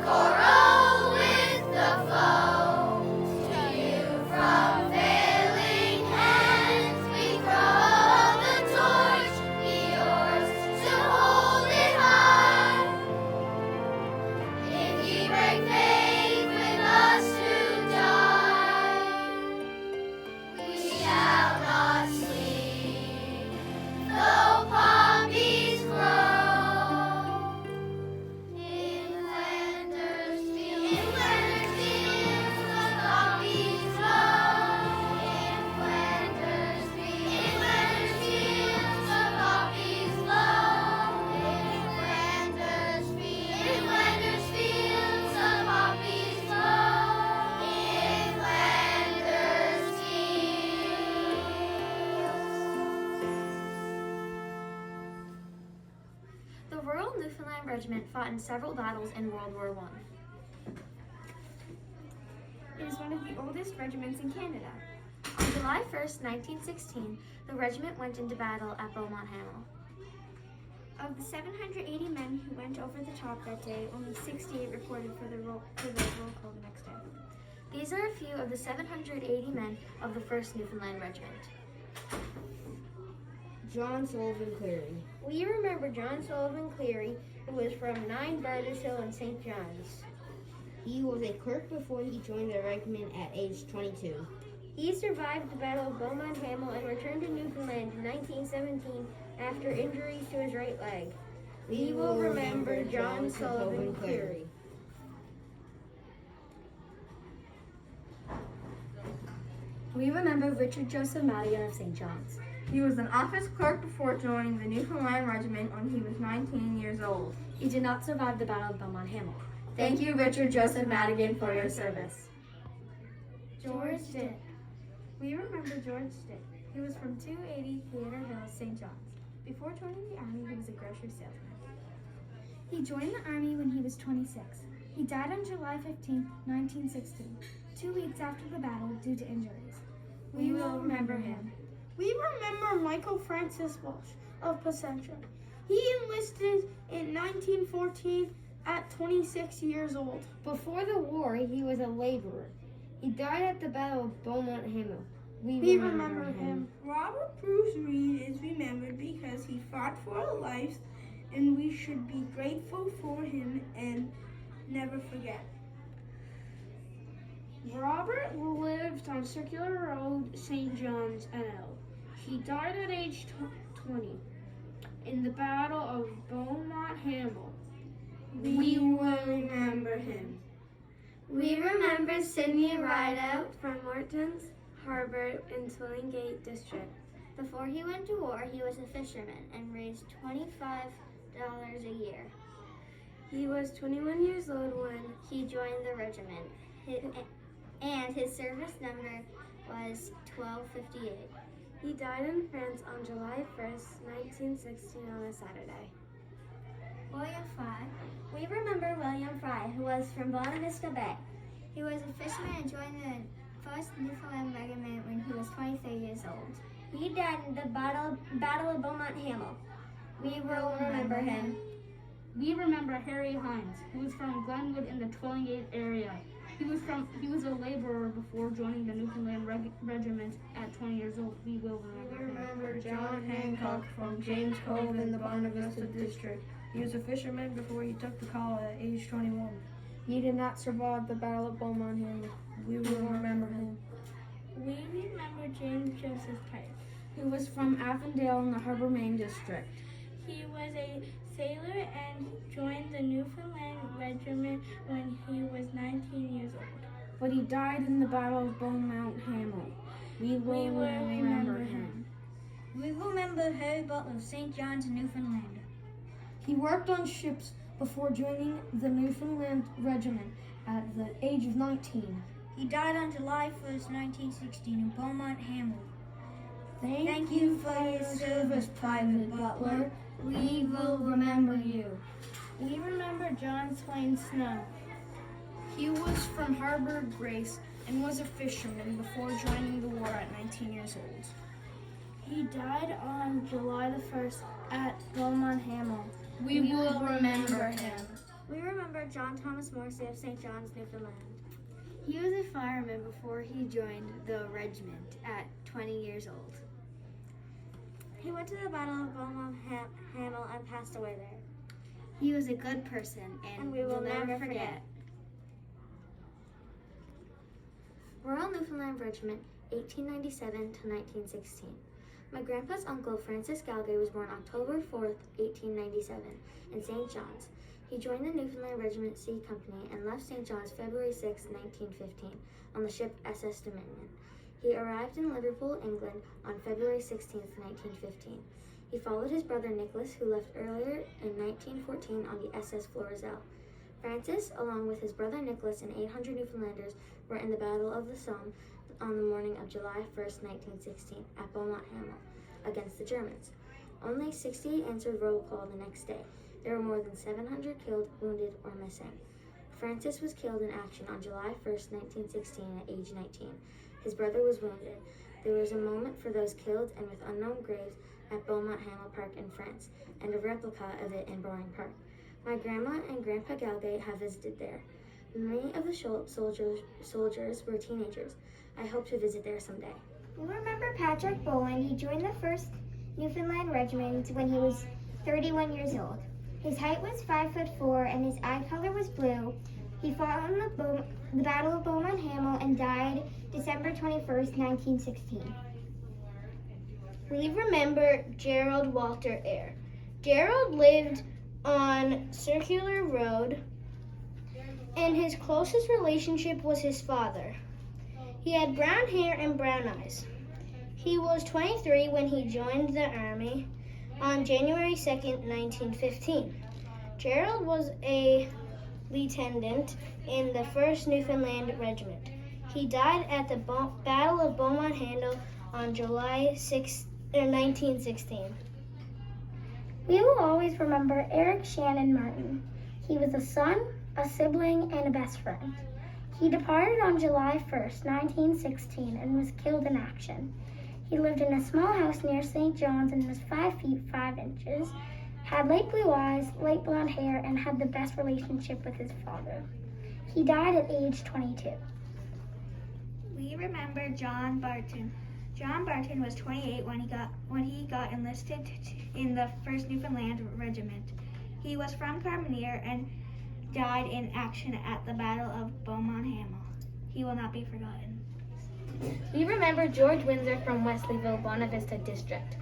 quarrel with the foe. To you from failing hands we throw the torch, be yours to hold it high. If ye break faith with us who die, we shall not sleep, though poppies grow. In Flanders fields the poppies blow. In Flanders fields the poppies blow. In Flanders fields the poppies blow. In Flanders fields. The Royal Newfoundland Regiment fought in several battles in World War I. It is one of the oldest regiments in Canada. On July 1st, 1916, the regiment went into battle at Beaumont Hamel. Of the 780 men who went over the top that day, only 68 reported for the roll call the next day. These are a few of the 780 men of the 1st Newfoundland Regiment. John Sullivan Cleary. We remember John Sullivan Cleary, who was from 9 Barters Hill in St. John's. He was a clerk before he joined the regiment at age 22. He survived the Battle of Beaumont Hamel and returned to Newfoundland in 1917 after injuries to his right leg. We will remember John Sullivan Cleary. We remember Richard Joseph Madigan of St. John's. He was an office clerk before joining the Newfoundland Regiment when he was 19 years old. He did not survive the Battle of Beaumont Hamel. Thank you, Richard Joseph Madigan, for your service. George Stitt. We remember George Stitt. He was from 280 Theater Hill, St. John's. Before joining the Army, he was a grocery salesman. He joined the Army when he was 26. He died on July 15, 1916, 2 weeks after the battle due to injuries. We will remember him. We remember Michael Francis Walsh of Placentia. He enlisted in 1914 at 26 years old. Before the war, he was a laborer. He died at the Battle of Beaumont Hamel. We remember him. Robert Bruce Reed is remembered because he fought for our lives, and we should be grateful for him and never forget. Robert lived on Circular Road, St. John's, NL. He died at age 20 in the Battle of Beaumont Hamel. We will remember him. We remember Sidney Rideout from Morton's Harbor in Twillingate District. Before he went to war, he was a fisherman and raised $25 a year. He was 21 years old when He joined the regiment, and his service number was 1258. he died in France on July 1st, 1916 on a Saturday. William Fry. We remember William Fry, who was from Bonavista Vista Bay. He was a fisherman and joined the 1st Newfoundland Regiment when he was 23 years old. He died in the Battle of Beaumont Hamel. We will remember him. We remember Harry Hines, who was from Glenwood in the Twillingate area. He was a laborer before joining the Newfoundland Regiment at 20 years old. We will remember him. Remember John Hancock from James Cove in the Bonavista District. He was a fisherman before he took the call at age 21. He did not survive the Battle of Beaumont Hamel. We will remember him. We remember James Joseph Pike. Who was from Avondale in the Harbor, Maine district. He was a sailor and joined the Newfoundland Regiment when he was 19 years old. But he died in the Battle of Beaumont Hamel. We will remember him. We remember Harry Butler of St. John's, Newfoundland. He worked on ships before joining the Newfoundland Regiment at the age of 19. He died on July 1st, 1916 in Beaumont Hamel. Thank you for your service, Private Butler. We will remember you. We remember John Swain Snow. He was from Harbor Grace and was a fisherman before joining the war at 19 years old. He died on July the 1st at Beaumont Hamel. We will remember him. We remember John Thomas Morrissey of St. John's, Newfoundland. He was a fireman before he joined the regiment at 20 years old. He went to the Battle of Beaumont Hamel and passed away there. He was a good person and we will never forget. forget. Royal Newfoundland Regiment, 1897 to 1916. My grandpa's uncle, Francis Galgay, was born October 4th, 1897, in St. John's. He joined the Newfoundland Regiment C Company and left St. John's February 6, 1915, on the ship SS Dominion. He arrived in Liverpool, England, on February 16, 1915. He followed his brother Nicholas, who left earlier in 1914 on the SS Florizel. Francis, along with his brother Nicholas and 800 Newfoundlanders, were in the Battle of the Somme on the morning of July 1st, 1916, at Beaumont Hamel, against the Germans. Only 60 answered roll call the next day. There were more than 700 killed, wounded, or missing. Francis was killed in action on July 1st, 1916, at age 19. His brother was wounded. There was a moment for those killed and with unknown graves at Beaumont Hamel Park in France, and a replica of it in Boring Park. My grandma and Grandpa Galgay have visited there. Many of the soldiers were teenagers. I hope to visit there someday. We remember Patrick Bowen. He joined the 1st Newfoundland Regiment when he was 31 years old. His height was 5'4" and his eye color was blue. He fought on the Battle of Beaumont Hamel and died December 21st, 1916. We remember Gerald Walter Eyre. Gerald lived on Circular Road, and his closest relationship was his father. He had brown hair and brown eyes. He was 23 when he joined the Army on January 2nd, 1915. Gerald was a lieutenant in the 1st Newfoundland Regiment. He died at the Battle of Beaumont Hamel on July 6, 1916. We will always remember Eric Shannon Martin. He was a son, a sibling, and a best friend. He departed on July 1st, 1916, and was killed in action. He lived in a small house near St. John's and was 5 feet 5 inches, had light blue eyes, light blonde hair, and had the best relationship with his father. He died at age 22. We remember John Barton. John Barton was 28 when he got enlisted in the 1st Newfoundland Regiment. He was from Carmenere and died in action at the Battle of Beaumont Hamel. He will not be forgotten. We remember George Windsor from Wesleyville, Bonavista District.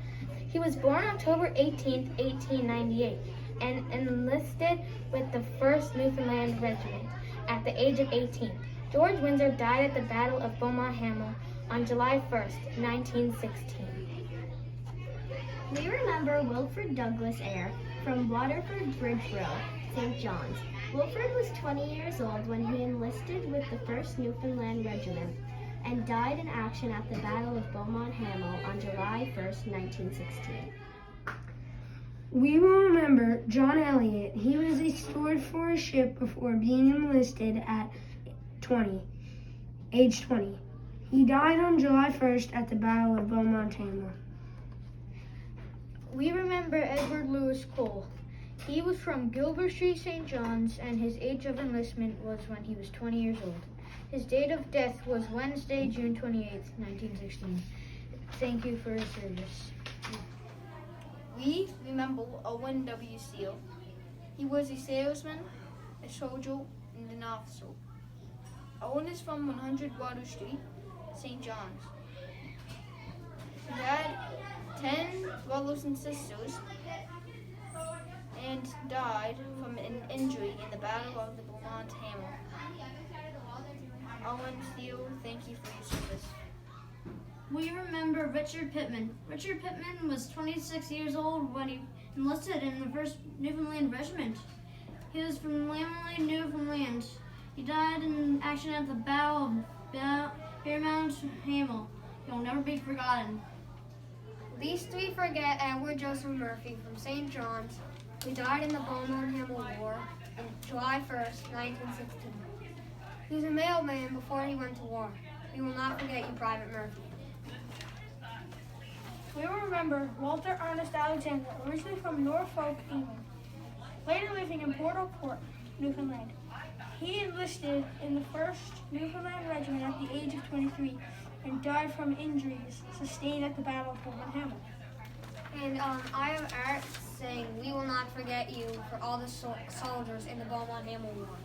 He was born October 18, 1898, and enlisted with the 1st Newfoundland Regiment at the age of 18. George Windsor died at the Battle of Beaumont Hamel on July 1st, 1916. We remember Wilfred Douglas Eyre from Waterford Bridge Row, St. John's. Wilfred was 20 years old when he enlisted with the 1st Newfoundland Regiment and died in action at the Battle of Beaumont Hamel on July 1st, 1916. We will remember John Elliott. He was a steward for a ship before being enlisted at age 20. He died on July 1st at the Battle of Beaumont Hamel. We remember Edward Lewis Cole. He was from Gilbert Street, St. John's, and his age of enlistment was when he was 20 years old. His date of death was Wednesday, June 28th, 1916. Thank you for his service. We remember Owen W. Seal. He was a salesman, a soldier, and an officer. Owen is from 100 Water Street, St. John's. He had 10 brothers and sisters and died from an injury in the Battle of the Beaumont Hamel. Owen Steele, thank you for your service. We remember Richard Pittman. Richard Pittman was 26 years old when he enlisted in the 1st Newfoundland Regiment. He was from Lamley, Newfoundland. He died in action at the Battle of Beaumont Hamel. He will never be forgotten. Least we forget Edward Joseph Murphy from St. John's, who died in the Beaumont Hamel War on July 1st, 1916. He was a mailman before he went to war. We will not forget you, Private Murphy. We will remember Walter Ernest Alexander, originally from Norfolk, England, later living in Port-au-Port. Newfoundland. He enlisted in the 1st Newfoundland Regiment at the age of 23 and died from injuries sustained at the Battle of Beaumont Hamel. And I have art saying, "We will not forget you," for all the soldiers in the Beaumont Hamel War.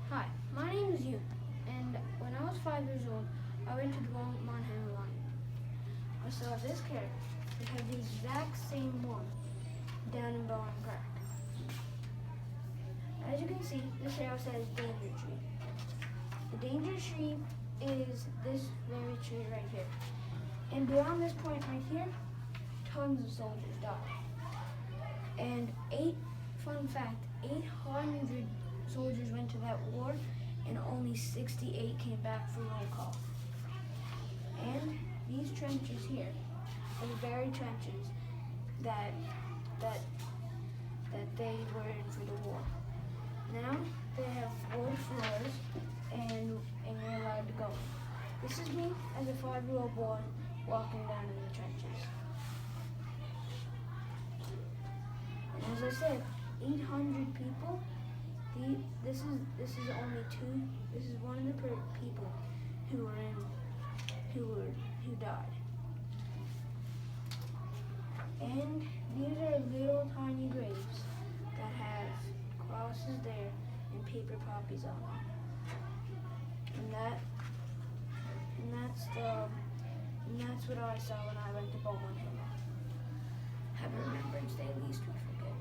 Hi, my name is Yoon, and when I was 5 years old, I went to the Beaumont Hamel line. I saw this character. They have the exact same one down in Bowen Park. As you can see, this arrow says danger tree. The danger tree is this very tree right here. And beyond this point right here, tons of soldiers died. And fun fact, 800 soldiers went to that war and only 68 came back for roll call. And these trenches here are the very trenches that they were in for the war. Now they have wood floors and you're allowed to go. This is me as a 5-year-old boy walking down in the trenches. And as I said, 800 people. This is only two. This is one of the people who died. And these are little tiny graves that have crosses there and paper poppies on them. And that's what I saw when I went to Beaumont Hamel. Have a Remembrance Day, least we forget.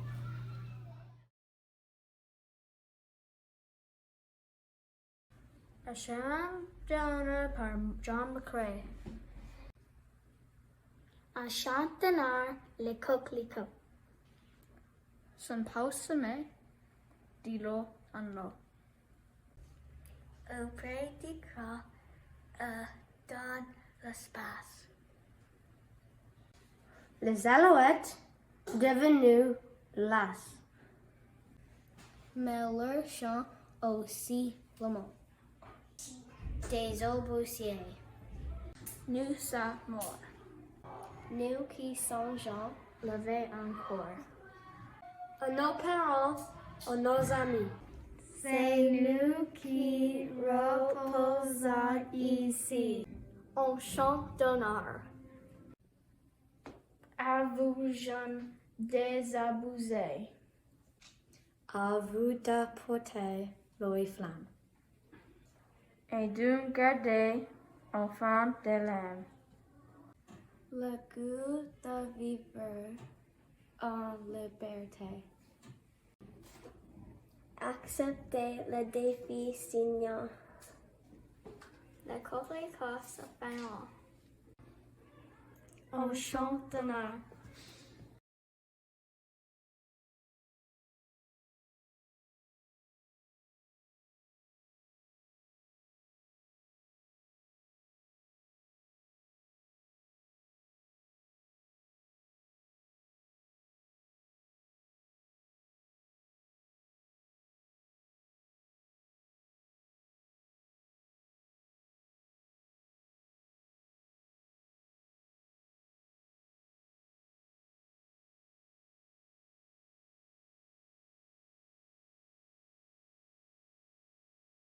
A Sham Jonah par John McCrae. A chantenar le coquelicot. Son pausame dilo anno. Auprès du croix, dans l'espace. Les alouettes devenues las. Mais leur chant aussi le mot. Des obusiers. Nous sommes morts. Nous qui sommes gens, levés encore. À nos parents, à nos amis. C'est nous qui reposons ici. On chante d'honneur. À vous jeunes désabusés. À vous d'apporter l'oriflamme. Et de garder enfant de l'âme. Le goût de vivre en liberté. Accepter le défi signant. Le coquelicot se fait. On chante d'honneur.